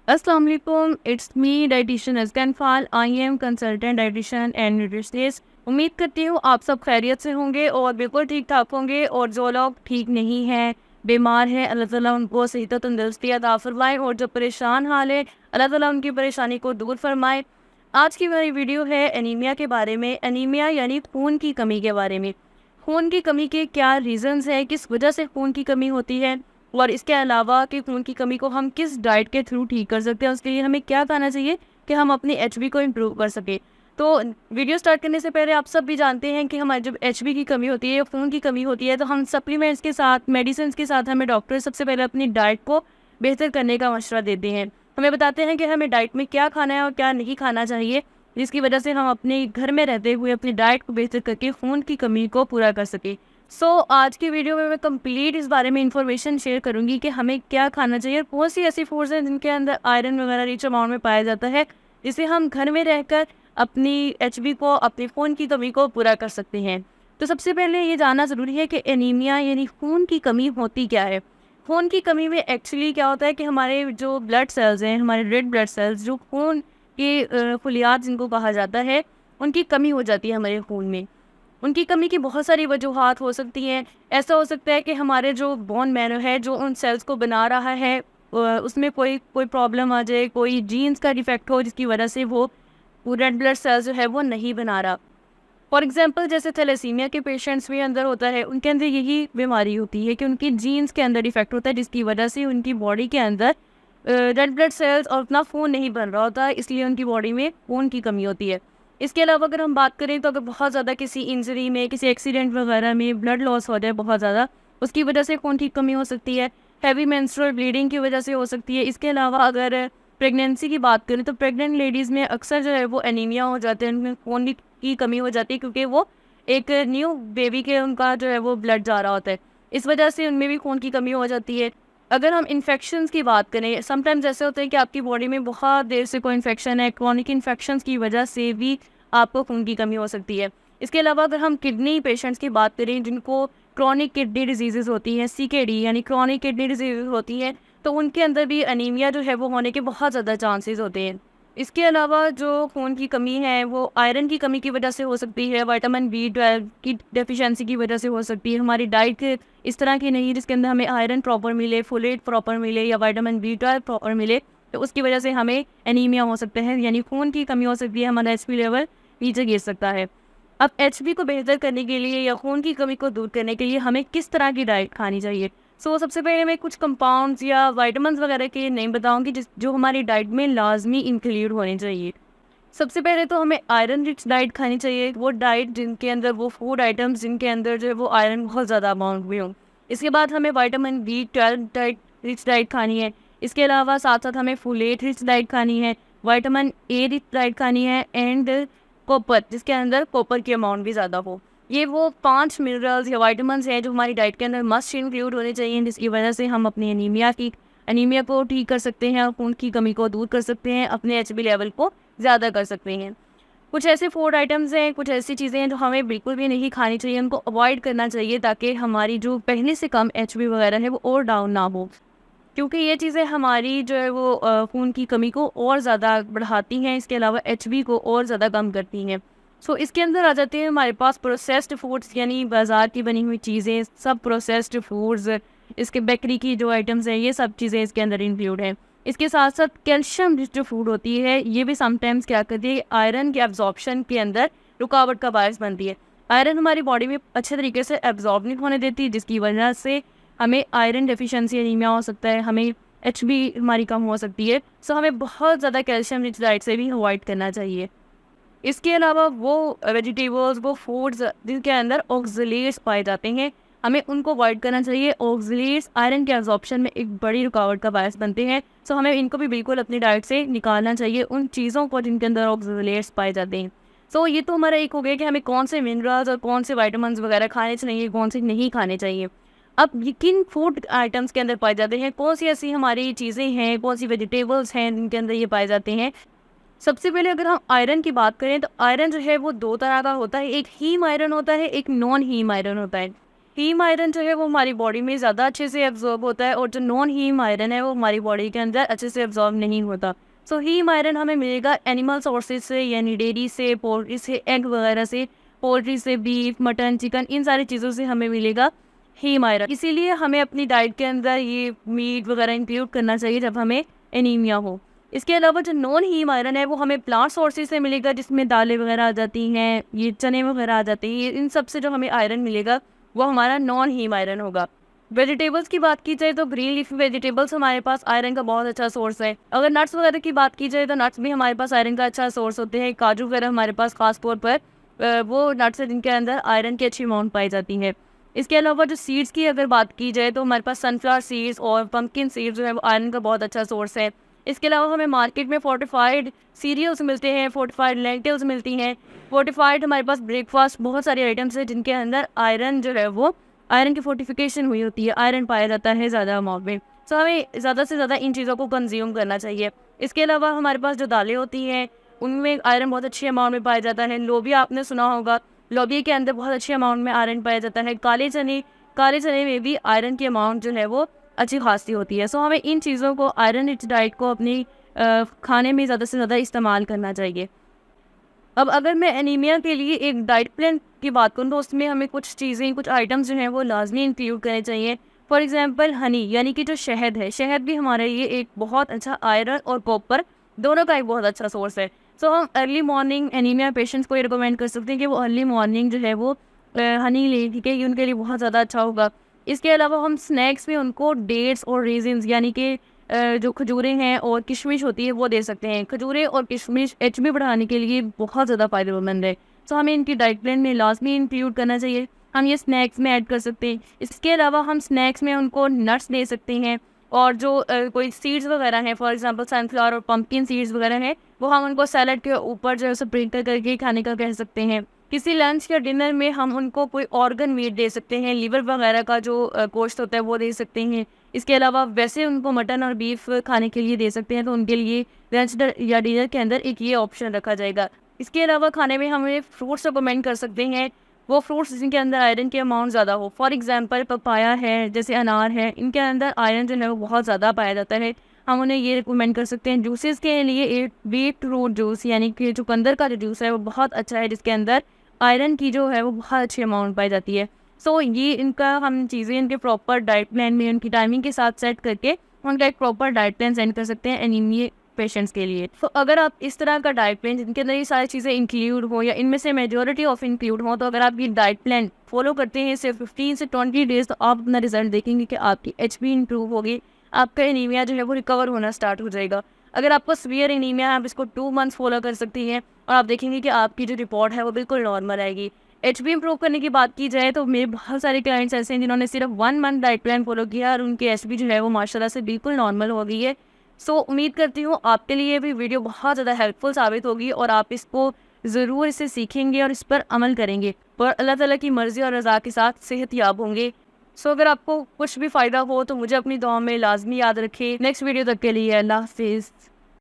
अस्सलाम वालेकुम, it's me dietitian अस्कन फाल। I am consultant dietitian and nutritionist. उम्मीद करती हूँ आप सब खैरियत से होंगे और बिल्कुल ठीक ठाक होंगे। और जो लोग ठीक नहीं हैं, बीमार हैं, अल्लाह ताला उनको सेहत और तंदुरुस्ती अता फरमाए। और जो परेशान हाल है, अल्लाह ताला उनकी परेशानी को दूर फरमाए। आज की मेरी वीडियो है एनीमिया के बारे में। एनीमिया यानी खून की कमी के बारे में। खून की कमी के क्या रीज़न्स हैं, किस वजह से खून की कमी होती है, और इसके अलावा कि खून की कमी को हम किस डाइट के थ्रू ठीक कर सकते हैं, उसके लिए हमें क्या खाना चाहिए कि हम अपनी एचबी को इम्प्रूव कर सकें। तो वीडियो स्टार्ट करने से पहले आप सब भी जानते हैं कि हमारी जब एचबी की कमी होती है या खून की कमी होती है तो हम सप्लीमेंट्स के साथ, मेडिसिन के साथ हमें डॉक्टर सबसे पहले अपनी डाइट को बेहतर करने का मशवरा देते हैं। हमें बताते हैं कि हमें डाइट में क्या खाना है और क्या नहीं खाना चाहिए, जिसकी वजह से हम अपने घर में रहते हुए अपनी डाइट को बेहतर करके खून की कमी को पूरा कर सकें। आज की वीडियो में मैं कंप्लीट इस बारे में इंफॉर्मेशन शेयर करूंगी कि हमें क्या खाना चाहिए और कौन सी ऐसी फूड्स हैं जिनके अंदर आयरन वगैरह रिच अमाउंट में पाया जाता है, जिसे हम घर में रहकर अपनी एचबी को, अपनी खून की कमी को पूरा कर सकते हैं। तो सबसे पहले ये जानना ज़रूरी है कि एनीमिया यानी खून की कमी होती क्या है। खून की कमी में एक्चुअली क्या होता है कि हमारे जो ब्लड सेल्स हैं, हमारे रेड ब्लड सेल्स, जो खून के फुलियात जिनको कहा जाता है, उनकी कमी हो जाती है हमारे खून में। उनकी कमी की बहुत सारी वजूहात हो सकती हैं। ऐसा हो सकता है कि हमारे जो बोन मैरो है, जो उन सेल्स को बना रहा है, उसमें कोई कोई प्रॉब्लम आ जाए, कोई जीन्स का डिफेक्ट हो जिसकी वजह से वो रेड ब्लड सेल्स जो है वो नहीं बना रहा। फॉर एग्जांपल जैसे थैलेसीमिया के पेशेंट्स में अंदर होता है, उनके अंदर यही बीमारी होती है कि उनकी जीन्स के अंदर डिफेक्ट होता है, जिसकी वजह से उनकी बॉडी के अंदर रेड ब्लड सेल्स और उतना खून नहीं बन रहा होता, इसलिए उनकी बॉडी में खून की कमी होती है। इसके अलावा अगर हम बात करें तो अगर बहुत ज़्यादा किसी इंजरी में, किसी एक्सीडेंट वगैरह में ब्लड लॉस हो जाए बहुत ज़्यादा, उसकी वजह से खून की कमी हो सकती है। हैवी मेंस्ट्रुअल ब्लीडिंग की वजह से हो सकती है। इसके अलावा अगर प्रेगनेंसी की बात करें तो प्रेग्नेंट लेडीज़ में अक्सर जो है वो एनीमिया हो जाते हैं, उनमें खून की कमी हो जाती है, क्योंकि वो एक न्यू बेबी के उनका जो है वो ब्लड जा रहा होता है, इस वजह से उनमें भी खून की कमी हो जाती है। अगर हम इन्फेक्शंस की बात करें, समटाइम्स ऐसे होते हैं कि आपकी बॉडी में बहुत देर से कोई इन्फेक्शन है, क्रॉनिक इन्फेक्शंस की वजह से भी आपको खून की कमी हो सकती है। इसके अलावा अगर हम किडनी पेशेंट्स की बात करें जिनको क्रॉनिक किडनी डिजीज़ेज़ होती हैं, सीकेडी यानी क्रॉनिक किडनी डिजीज़ होती हैं, तो उनके अंदर भी अनीमिया जो है वो होने के बहुत ज़्यादा चांसेस होते हैं। इसके अलावा जो खून की कमी है वो आयरन की कमी की वजह से हो सकती है, विटामिन B12 की डेफिशिएंसी की वजह से हो सकती है। हमारी डाइट इस तरह की नहीं है जिसके अंदर हमें आयरन प्रॉपर मिले, फोलेट प्रॉपर मिले या विटामिन B12 प्रॉपर मिले, तो उसकी वजह से हमें एनीमिया हो सकता है, यानी खून की कमी हो सकती है, हमारा एचबी लेवल नीचे गिर सकता है। अब एचबी को बेहतर करने के लिए या खून की कमी को दूर करने के लिए हमें किस तरह की डाइट खानी चाहिए। सबसे पहले मैं कुछ कंपाउंड्स या विटामिन्स वगैरह के नेम बताऊंगी जो हमारी डाइट में लाजमी इंक्लूड होने चाहिए। सबसे पहले तो हमें आयरन रिच डाइट खानी चाहिए, वो डाइट जिनके अंदर, वो फूड आइटम्स जिनके अंदर जो है वो आयरन बहुत ज़्यादा अमाउंट में हो। इसके बाद हमें vitamin B12 diet rich diet खानी है। इसके अलावा साथ साथ हमें फोलेट रिच डाइट खानी है, विटामिन A रिच डाइट खानी है, एंड कॉपर जिसके अंदर कॉपर की अमाउंट भी ज़्यादा हो। ये वो 5 मिनरल्स या विटामिन्स हैं जो हमारी डाइट के अंदर मस्ट इंक्लूड होने चाहिए, जिसकी वजह से हम अपनी एनीमिया को ठीक कर सकते हैं और खून की कमी को दूर कर सकते हैं, अपने एचबी लेवल को ज़्यादा कर सकते हैं। कुछ ऐसे फूड आइटम्स हैं, कुछ ऐसी चीज़ें हैं जो हमें बिल्कुल भी नहीं खानी चाहिए, उनको अवॉइड करना चाहिए ताकि हमारी जो पहले से कम एचबी वगैरह है वो और डाउन ना हो, क्योंकि ये चीज़ें हमारी जो है वो खून की कमी को और ज़्यादा बढ़ाती हैं। इसके अलावा एचबी को और ज़्यादा कम करती हैं। इसके अंदर आ जाते हैं हमारे पास प्रोसेस्ड फूड्स, यानी बाज़ार की बनी हुई चीज़ें, सब प्रोसेस्ड फूड्स, इसके बेकरी की जो आइटम्स हैं, ये सब चीज़ें इसके अंदर इंक्लूड हैं। इसके साथ साथ कैल्शियम रिच जो फूड होती है, ये भी समटाइम्स क्या करती है, आयरन के एब्जॉर्प्शन के अंदर रुकावट का बायस बनती है। आयरन हमारी बॉडी में अच्छे तरीके से एब्जॉर्ब नहीं होने देती, जिसकी वजह से हमें आयरन डेफिशिएंसी एनीमिया हो सकता है, हमें एचबी हमारी कम हो सकती है। हमें बहुत ज़्यादा कैल्शियम रिच डाइट से भी अवॉइड करना चाहिए। इसके अलावा वो वेजिटेबल्स, वो फूड्स जिनके अंदर ऑक्सलेट्स पाए जाते हैं, हमें उनको अवॉइड करना चाहिए। ऑक्सलेट्स आयरन के एब्जॉर्प्शन में एक बड़ी रुकावट का बायस बनते हैं, हमें इनको भी बिल्कुल अपनी डाइट से निकालना चाहिए, उन चीज़ों को जिनके अंदर ऑक्सलेट्स पाए जाते हैं। ये तो हमारा एक हो गया कि हमें कौन से मिनरल्स और कौन से विटामिन्स वगैरह खाने चाहिए, कौन से नहीं खाने चाहिए। अब ये किन फूड आइटम्स के अंदर पाए जाते हैं, कौन सी ऐसी हमारी चीज़ें हैं, कौन सी वेजिटेबल्स हैं जिनके अंदर ये पाए जाते हैं। सबसे पहले अगर हम आयरन की बात करें तो आयरन जो है वो 2 तरह का होता है, एक हीम आयरन होता है, एक नॉन हीम आयरन होता है। हीम आयरन जो है वो हमारी बॉडी में ज़्यादा अच्छे से एब्जॉर्ब होता है और जो नॉन हीम आयरन है वो हमारी बॉडी के अंदर अच्छे से एब्जॉर्ब नहीं होता। सो हीम आयरन हमें मिलेगा एनिमल सोर्सेज से, यानी डेयरी से, पोल्ट्री से, एग वगैरह से, पोल्ट्री से, बीफ, मटन, चिकन, इन सारी चीज़ों से हमें मिलेगा हीम आयरन। इसीलिए हमें अपनी डाइट के अंदर ये मीट वगैरह इंक्लूड करना चाहिए जब हमें एनीमिया हो। इसके अलावा जो नॉन हीम आयरन है वो हमें प्लांट सोर्सेज से मिलेगा, जिसमें दालें वगैरह आ जाती हैं, ये चने वगैरह आ जाते हैं, इन सब से जो हमें आयरन मिलेगा वो हमारा नॉन हीम आयरन होगा। वेजिटेबल्स की बात की जाए तो ग्रीन लीफी वेजिटेबल्स हमारे पास आयरन का बहुत अच्छा सोर्स है। अगर नट्स वगैरह की बात की जाए तो नट्स भी हमारे पास आयरन का अच्छा सोर्स होते हैं। काजू वगैरह हमारे पास खास तौर पर वो नट्स हैं जिनके अंदर आयरन की अच्छी अमाउंट पाई जाती है। इसके अलावा जो सीड्स की अगर बात की जाए तो हमारे पास सनफ्लावर सीड्स और पम्पकिन सीड्स जो है वो आयरन का बहुत अच्छा सोर्स है। इसके अलावा हमें मार्केट में फोर्टिफाइड सीरियल्स मिलते हैं, फोर्टिफाइड लेंटिल्स मिलती हैं, फोर्टिफाइड हमारे पास ब्रेकफास्ट, बहुत सारे आइटम्स हैं जिनके अंदर आयरन जो है वो आयरन की फोर्टिफिकेशन हुई होती है, आयरन पाया जाता है ज़्यादा अमाउंट में। सो हमें ज़्यादा से ज़्यादा इन चीज़ों को कंज्यूम करना चाहिए। इसके अलावा हमारे पास जो दालें होती हैं उनमें आयरन बहुत अच्छी अमाउंट में पाया जाता है। लोबिया आपने सुना होगा, लोबिया के अंदर बहुत अच्छी अमाउंट में आयरन पाया जाता है। काले चने में भी आयरन की अमाउंट जो है वो अच्छी खासी होती है। सो हमें इन चीज़ों को, आयरन रिच डाइट को अपनी खाने में ज़्यादा से ज़्यादा इस्तेमाल करना चाहिए। अब अगर मैं एनीमिया के लिए एक डाइट प्लान की बात करूँ तो उसमें हमें कुछ चीज़ें, कुछ आइटम्स जो हैं वो लाजमी इंक्लूड करने चाहिए। फॉर एग्जांपल हनी, यानी कि जो शहद है, शहद भी हमारे लिए एक बहुत अच्छा आयरन और कॉपर दोनों का एक बहुत अच्छा सोर्स है। सो हम अर्ली मॉर्निंग एनीमिया पेशेंट्स को ये रिकमेंड कर सकते हैं कि वो अर्ली मॉर्निंग जो है वो हनी लें, ठीक है, ये उनके लिए बहुत ज़्यादा अच्छा होगा। इसके अलावा हम स्नैक्स में उनको डेट्स और रेजिन्स, यानी कि जो खजूरें हैं और किशमिश होती है वो दे सकते हैं। खजूरें और किशमिश एचबी बढ़ाने के लिए बहुत ज़्यादा फ़ायदेमंद है। सो हमें इनकी डाइट प्लान में लाजमी इंक्लूड करना चाहिए। हम ये स्नैक्स में ऐड कर सकते हैं। इसके अलावा हम स्नैक्स में उनको नट्स दे सकते हैं और जो कोई सीड्स वगैरह हैं, फॉर एग्जांपल सनफ्लावर और पंपकिन सीड्स वगैरह हैं, वो हम उनको सैलड के ऊपर जो है स्प्रिंकल करके खाने का कह सकते हैं। किसी लंच या डिनर में हम उनको कोई ऑर्गन मीट दे सकते हैं, लीवर वगैरह का जो गोश्त होता है वो दे सकते हैं। इसके अलावा वैसे उनको मटन और बीफ खाने के लिए दे सकते हैं, तो उनके लिए लंच या डिनर के अंदर एक ये ऑप्शन रखा जाएगा। इसके अलावा खाने में हमें फ्रूट्स रिकमेंड कर सकते हैं, वो फ्रूट्स जिनके अंदर आयरन की अमाउंट ज़्यादा हो। फॉर एग्जांपल पपाया है, जैसे अनार है, इनके अंदर आयरन जो है वो बहुत ज़्यादा पाया जाता है। हम उन्हें ये रिकमेंड कर सकते हैं। जूसेस के लिए एक बीट रूट जूस, यानी कि चुकंदर का जो जूस है वो बहुत अच्छा है, जिसके अंदर आयरन की जो है वो बहुत अच्छी अमाउंट पाई जाती है। सो ये इनका हम चीज़ें इनके प्रॉपर डाइट प्लान में उनकी टाइमिंग के साथ सेट करके उनका एक प्रॉपर डाइट प्लान सेंड कर सकते हैं एनीमिया पेशेंट्स के लिए। तो अगर आप इस तरह का डाइट प्लान जिनके अंदर ये सारी चीज़ें इंक्लूड हो या इनमें से मेजॉरिटी ऑफ इंक्लूड हो, तो अगर आप ये डाइट प्लान फॉलो करते हैं सिर्फ 15 से 20 डेज, तो आप अपना रिजल्ट देखेंगे कि आपकी एचबी इंप्रूव होगी, आपका एनीमिया जो है वो रिकवर होना स्टार्ट हो जाएगा। अगर आपको सीवियर एनीमिया है, आप इसको 2 मंथ्स फॉलो कर सकती हैं और आप देखेंगे कि आपकी जो रिपोर्ट है वो बिल्कुल नॉर्मल आएगी। एचबी इंप्रूव करने की बात की जाए तो मेरे बहुत सारे क्लाइंट्स ऐसे हैं जिन्होंने सिर्फ 1 मंथ डाइट प्लान फॉलो किया और उनकी एचबी जो है वो माशाल्लाह से बिल्कुल नॉर्मल हो गई है। सो उम्मीद करती हूँ आपके लिए भी वीडियो बहुत ज़्यादा हेल्पफुल साबित होगी और आप इसको ज़रूर इसे सीखेंगे और इस पर अमल करेंगे और अल्लाह ताला की मर्ज़ी और रज़ा के साथ सेहतयाब होंगे। सो अगर आपको कुछ भी फ़ायदा हो तो मुझे अपनी दुआ में लाजमी याद रखें। नेक्स्ट वीडियो तक के लिए अल्लाह हाफिज़।